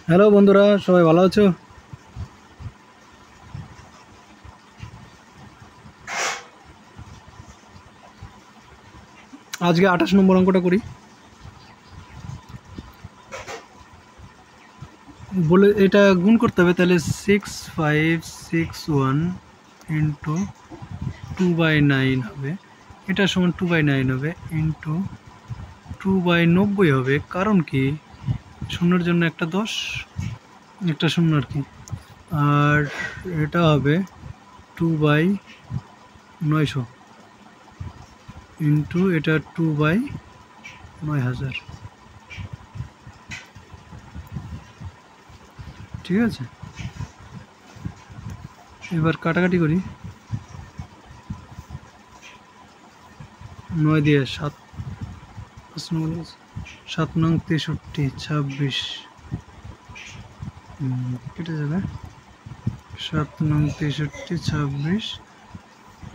Hello বন্ধুরা, সবাই ভালো আছো? আজকে 28 নম্বর অঙ্কটা করি। বলে এটা গুণ করতে হবে, তাহলে 6561 ইন্টু 2/9 হবে। এটা সমান 2/9 হবে ইন্টু 2/90 হবে। কারণ কি, শূন্যর জন্য একটা 10, একটা শূন্য আর কি। আর এটা হবে 2/900 ইন্টু এটা 2/9000। ঠিক আছে, এবার কাটাকাটি করি। 9 দিয়ে 7, 7 নং 63, 26 কেটে যাবে। 7 নং 63, 26,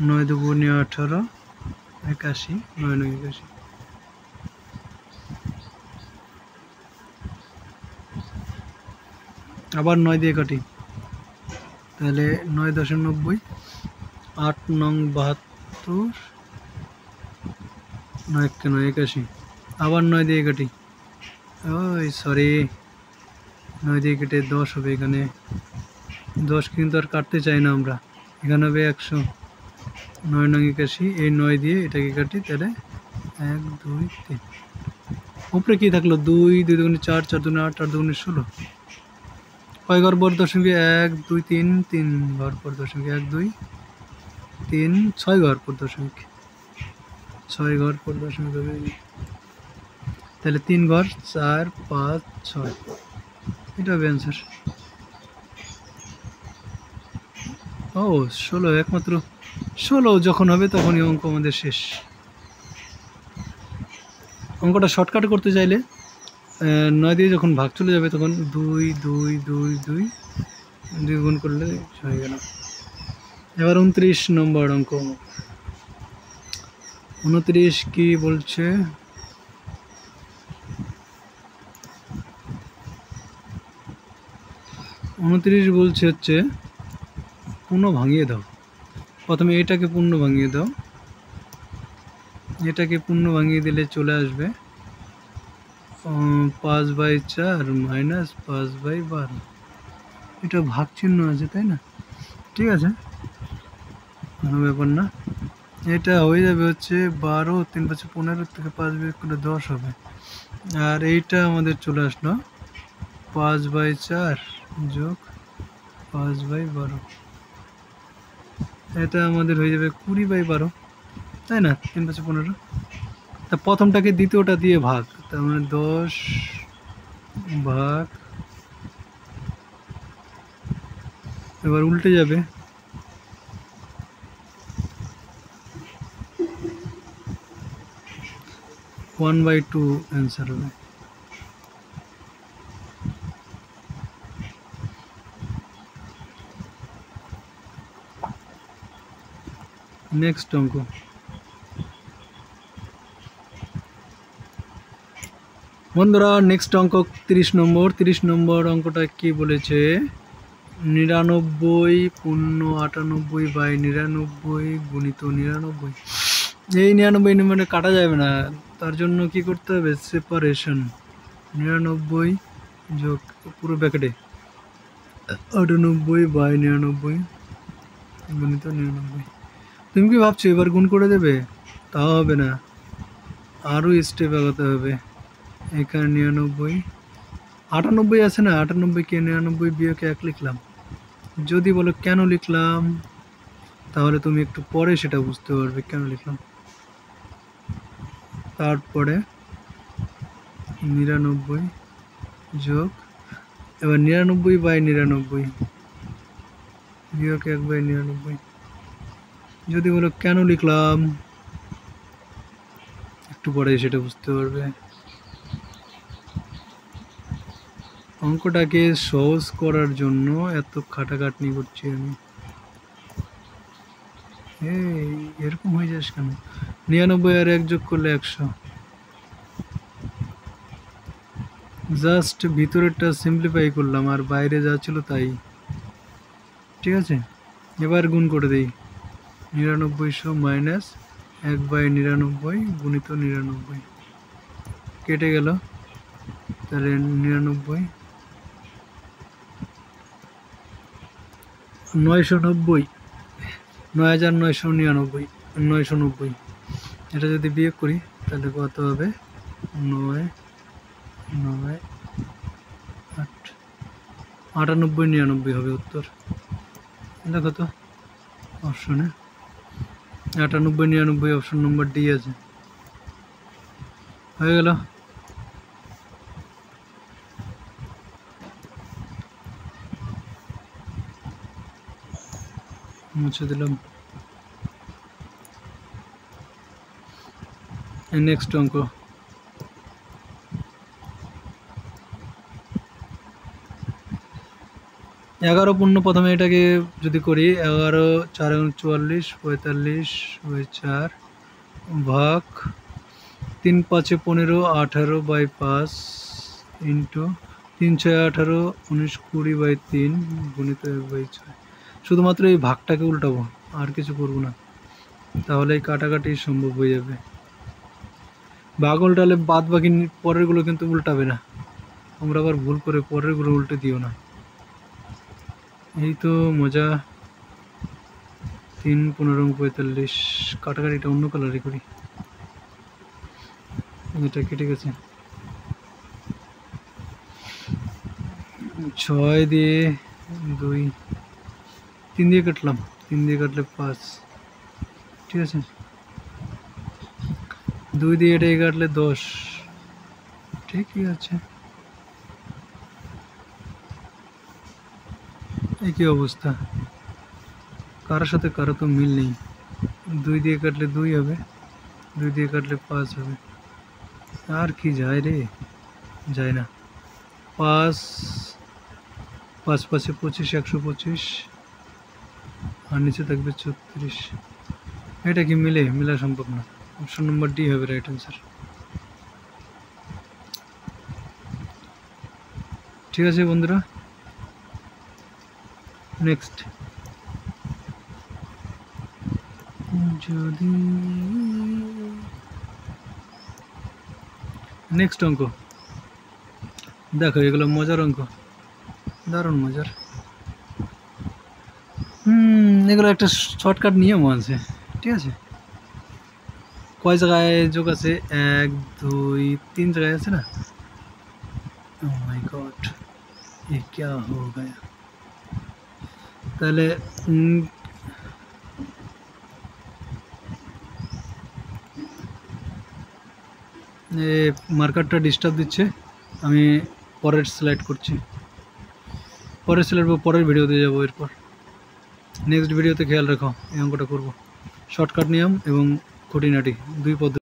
9 দুগুণে 18, 81, 9 নং 81। আবার 9 দিয়ে কাটি, তাহলে 9 10 90, 8 নং 72, 9 কেন 81। আবার 9 দিয়ে কাটি, ওই সরি, 9 দিয়ে কেটে 10 হবে। এখানে 10 কিন্তু আর কাটতে চাই না আমরা, এখানে হবে 100। 9 নং 81, এই 9 দিয়ে এটাকে কাটি, তাহলে 1 2 3। উপরে কি থাকলো? 2, 2 দুগুণে 4, 4 দুগুণে 8, 8 দুগুণে 16। কয় ঘর পর দশমিকে? 1 2 3, 3 ঘর পর দশমিক। 1 2 3, 6 ঘর পর দশমিক। 6 ঘর পর দশমিক হবে, তাহলে 3 ঘর 4 5 6, এটা হবে অ্যান্সার। ও 16, একমাত্র 16 যখন হবে তখনই অঙ্ক আমাদের শেষ। অঙ্কটা শর্টকাট করতে চাইলে 9 দিয়ে যখন ভাগ চলে যাবে তখন 2 2 2 2 2 গুণ করলে হয়ে গেল। এবার 29 নম্বর অঙ্ক। 29 কি বলছে? 29 বলছে হচ্ছে পূর্ণ ভাঙিয়ে দাও। প্রথমে এটাকে পূর্ণ ভাঙিয়ে দাও, এটাকে পূর্ণ ভাঙিয়ে দিলে চলে আসবে 5/4 মাইনাস 5/12। এটা ভাগ চিহ্ন আছে, তাই না? ঠিক আছে, কোনো ব্যাপার না। এটা হয়ে যাবে হচ্ছে 12, 3 5 15 থেকে 5 বিয়োগ করলে 10 হবে। আর এইটা আমাদের চলে আসলো 5/4 যোগ 5/12। এটা আমাদের হয়ে যাবে 20/12, তাই না? 3 5 15। তা প্রথমটাকে দ্বিতীয়টা দিয়ে ভাগ, তার মানে 10 ভাগ, এবার উল্টে যাবে, 1/2 অ্যান্সার হবে। নেক্সট অঙ্ক। বন্ধুরা, নেক্সট অঙ্ক 30 নম্বর। 30 নম্বর অঙ্কটা কি বলেছে? 99 পূর্ণ 98/99 গুণিত 99। এই 99 নম্বরে কাটা যাবে না, তার জন্য কি করতে হবে? সেপারেশন। 99 যোগ পুরো ব্যাকেটে 98/99 গুণিত 99। তুমি কি ভাবছো এবার গুণ করে দেবে? তাও হবে না, আরও স্টেপ আগাতে হবে। এখানে 99, 98 আছে না, 98কে 99 বিয়োগ 1 লিখলাম। যদি বলো কেন লিখলাম, তাহলে তুমি একটু পরে সেটা বুঝতে পারবে কেন লিখলাম। তারপরে 99 যোগ, এবার 99/99 বিয়োগ 1/99। যদি বলো কেন লিখলাম, একটু পরে সেটা বুঝতে পারবে। অঙ্কটাকে সহজ করার জন্য এত খাটাখাটনি করছি আমি। এই এরকম হয়ে যাস কেন? 99 আর 1 যোগ করলে 100। জাস্ট ভিতরেরটা সিম্পলিফাই করলাম আর বাইরে যা ছিল তাই। ঠিক আছে, এবার গুণ করে দিই। 9900 মাইনাস 1/99 গুণিত 99 কেটে গেল। তাহলে 99 990 9999 990। এটা যদি বিয়োগ করি তাহলে কত হবে? 9 9 8 98 99 হবে উত্তর। দেখো তো অপশনে 98 99 অপশন নম্বর ডি আছে। হয়ে গেল। মুছে দিলাম। নেক্সট অঙ্ক। 11 পূর্ণ, প্রথমে এটাকে যদি করি 11 4 44 45 4 ভাগ 3 5 15 18/5 ইন্টু 3 6 18 19 20/3 গুণিত 1/6। শুধুমাত্র এই ভাগটাকে উল্টাবো, আর কিছু করব না, তাহলে এই কাটাকাটি সম্ভব হয়ে যাবে। ভাগ উল্টালে বাদ বাকি পরেরগুলো কিন্তু উল্টাবে না। তোমরা আবার ভুল করে পরেরগুলো উল্টে দিও না। এই তো মজা। 3 15 45 কাটাকাটিটা অন্য কালারে করি। এটা কেটে গেছে। 6 দিয়ে 2 3 দিয়ে কাটলাম, 3 দিয়ে কাটলে 5। ঠিক আছে, 2 দিয়ে এটাই কাটলে 10। ঠিকই আছে। একই অবস্থা, কারোর সাথে কারো তো মিল নেই। 2 দিয়ে কাটলে 2 হবে, 2 দিয়ে কাটলে 5 হবে। আর কি যায় রে, যায় না। 5 5 5 25 125 আর নিচে থাকবে 34। এটা কি মিলে? মিলা সম্ভব না। অপশন নম্বর ডি হবে রাইট অ্যান্সার। ঠিক আছে বন্ধুরা, নেক্সট। যদি নেক্সট অঙ্ক দেখো, এগুলো মজার অঙ্ক, দারুণ মজার। এগুলো একটা শর্টকাট নিয়ম আছে। ঠিক আছে, কয় জায়গায় যোগ আছে? 1 2 3 জায়গায় আছে না? Oh my God, ये क्या हो गया? তাহলে মার্কারটা ডিস্টার্ব দিচ্ছে, আমি পরের স্লাইড করছি। পরের স্লাইড বা পরের ভিডিওতে যাবো। এরপর নেক্সট ভিডিওতে খেয়াল রাখো, এই অঙ্কটা করবো। শর্টকাট নিয়ম এবং খুঁটিনাটি দুই পদ্ধতি।